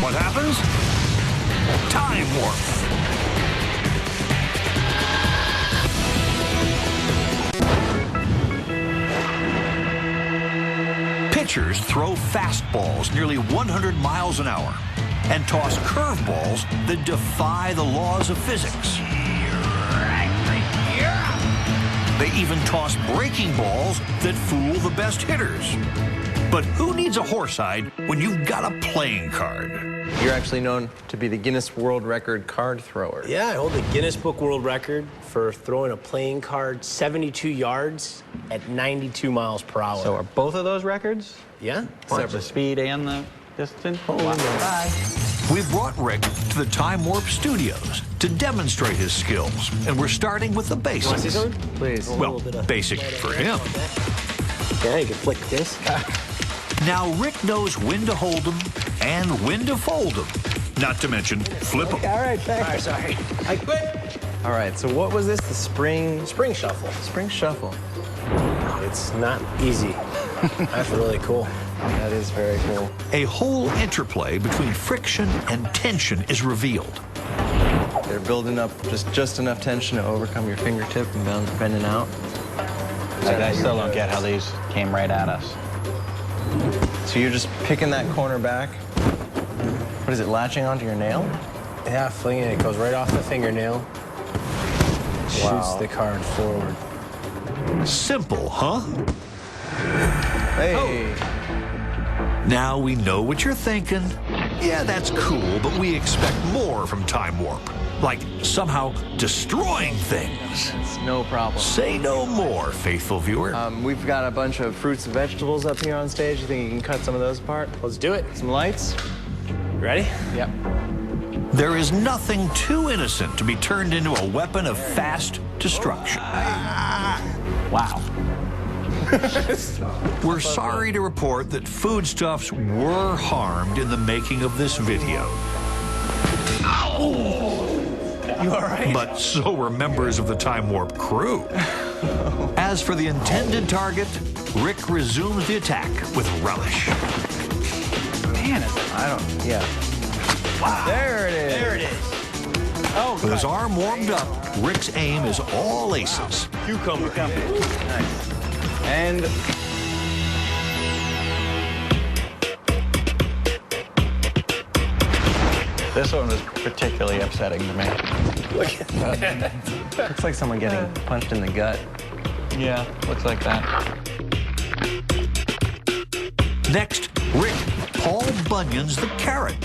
What happens? Time warp. Pitchers throw fastballs nearly 100 miles an hour and toss curveballs that defy the laws of physics. They even toss breaking balls that fool the best hitters. But who needs a horsehide when you've got a playing card? You're actually known to be the Guinness World Record card thrower. Yeah, I hold the Guinness Book World Record for throwing a playing card 72 yards at 92 miles per hour. So are both of those records? Yeah. Except the speed and the distance? Oh, wow. Bye. We brought Rick to the Time Warp Studios to demonstrate his skills, and we're starting with the Want to see basics. something? Please. Well, basic for him. Yeah, you can flick this. Now Rick knows when to hold them and when to fold them, not to mention flip them. All right, thanks. All right, sorry. I quit. All right, so what was this? The spring Shuffle. spring shuffle. It's not easy. That's really cool. That is very cool. A whole interplay between friction and tension is revealed. They're building up just enough tension to overcome your fingertip and bending out. I still don't get how these came right at us. So you're just picking that corner back. What is it, latching onto your nail? Yeah, flinging it. It goes right off the fingernail. Shoots Wow. the card forward. Simple, huh? Hey. Now we know what you're thinking. Yeah, that's cool, but we expect more from Time Warp. Like somehow destroying things. It's no problem. Say no more, faithful viewer. We've got a bunch of fruits and vegetables up here on stage. You think you can cut some of those apart? Let's do it. Some lights? You ready? Yep. There is nothing too innocent to be turned into a weapon of fast destruction. Wow. We're sorry to report that foodstuffs were harmed in the making of this video. You all right? But so were members of the Time Warp crew. As for the intended target, Rick resumes the attack with relish. Man, Yeah. Wow. There it is. There it is. Oh, With his arm warmed up, Rick's aim is all aces. Cucumber. Nice. And this one was particularly upsetting to me. Look at that. looks like someone getting punched in the gut. Yeah, looks like that. Next, Rick Paul Bunyan's the carrot.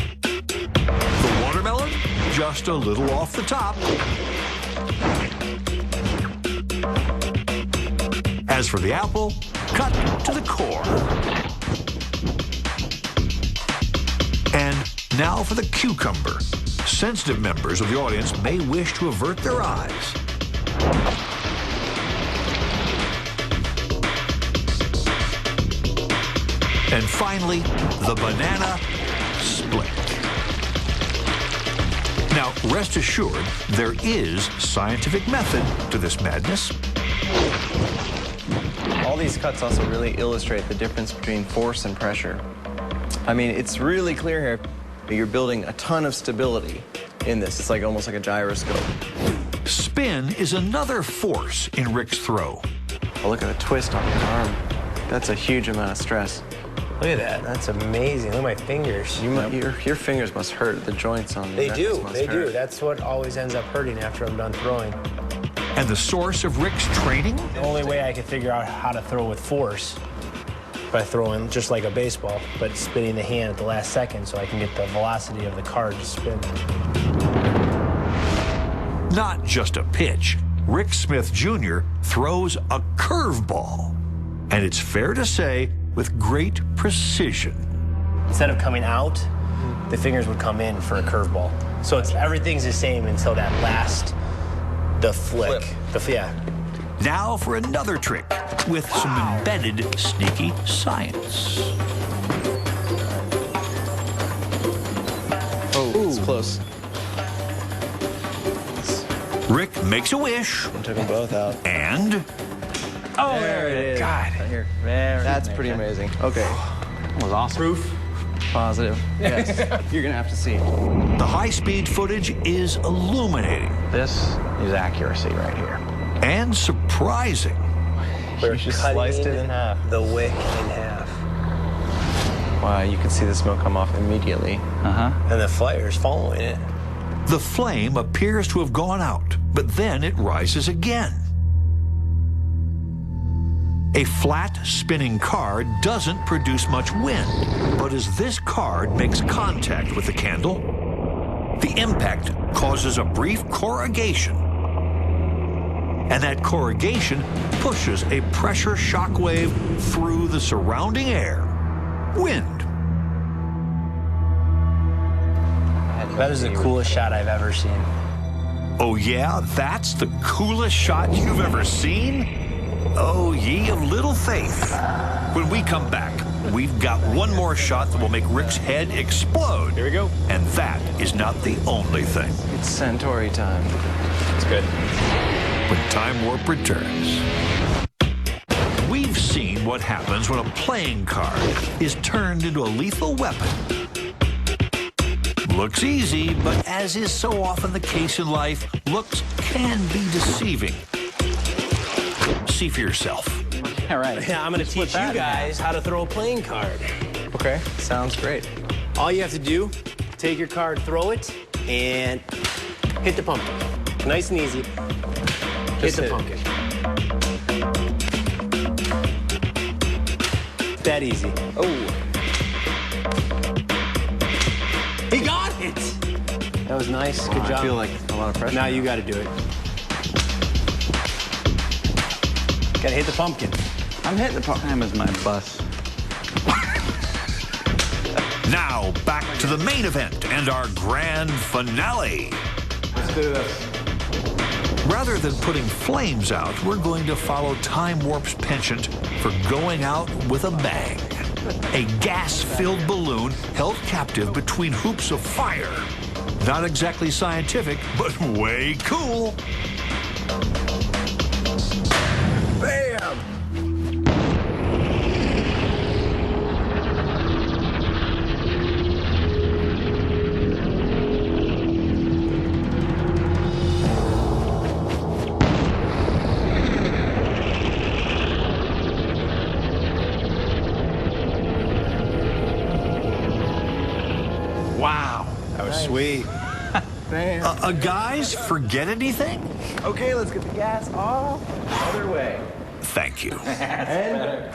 The watermelon, just a little off the top. As for the apple, cut to the core. And now for the cucumber. Sensitive members of the audience may wish to avert their eyes. And finally, the banana split. Now, rest assured, there is scientific method to this madness. All these cuts also really illustrate the difference between force and pressure. I mean, it's really clear here that you're building a ton of stability in this. It's like almost like a gyroscope. Spin is another force in Rick's throw. Oh, look at the twist on your arm. That's a huge amount of stress. Look at that. That's amazing. Look at my fingers. Your fingers must hurt. The joints on They the do. knuckles must They do. hurt. That's what always ends up hurting after I'm done throwing. And the source of Rick's training? The only way I can figure out how to throw with force by throwing just like a baseball, but spinning the hand at the last second so I can get the velocity of the card to spin. Not just a pitch. Rick Smith Jr. throws a curveball. And it's fair to say, with great precision. Instead of coming out, the fingers would come in for a curveball. So everything's the same until that last, the flick. Yeah. Now for another trick with some embedded sneaky science. Oh, it's close. Rick makes a wish Took them both out. and Oh, There it is. God. Right here. Very That's nice. pretty amazing. Okay. That was awesome. Proof. Positive. Yes. You're gonna have to see. The high-speed footage is illuminating This is accuracy right here. and surprising. We're just cutting sliced it in half. the wick in half. Wow, you can see the smoke come off immediately. Uh-huh. And the fire's following it. The flame appears to have gone out, but then it rises again. A flat, spinning card doesn't produce much wind, but as this card makes contact with the candle, the impact causes a brief corrugation. And that corrugation pushes a pressure shock wave through the surrounding air. Wind. That is the coolest shot I've ever seen. Oh yeah, that's the coolest shot you've ever seen? Oh, ye of little faith. When we come back, we've got one more shot that will make Rick's head explode. Here we go. And that is not the only thing. It's Centauri time. It's good. When Time Warp returns. We've seen what happens when a playing card is turned into a lethal weapon. Looks easy, but as is so often the case in life, looks can be deceiving. See for yourself. Yeah, right. Yeah, I'm going to teach you guys how to throw a playing card. Okay, sounds great. All you have to do, take your card, throw it, and hit the pumpkin. Nice and easy. Hit the pumpkin. That easy. Oh, He got it! That was nice. Good job. I feel like a lot of pressure. Now you got to do it. Got to hit the pumpkin. I'm hitting the time as my bus. Now, back to the main event and our grand finale. Let's do this. Rather than putting flames out, we're going to follow Time Warp's penchant for going out with a bang. A gas-filled balloon held captive between hoops of fire. Not exactly scientific, but way cool. Bam! Wow. That was sweet. Bam. Guys, forget anything? Okay, let's get the gas off. Other way. Thank you. And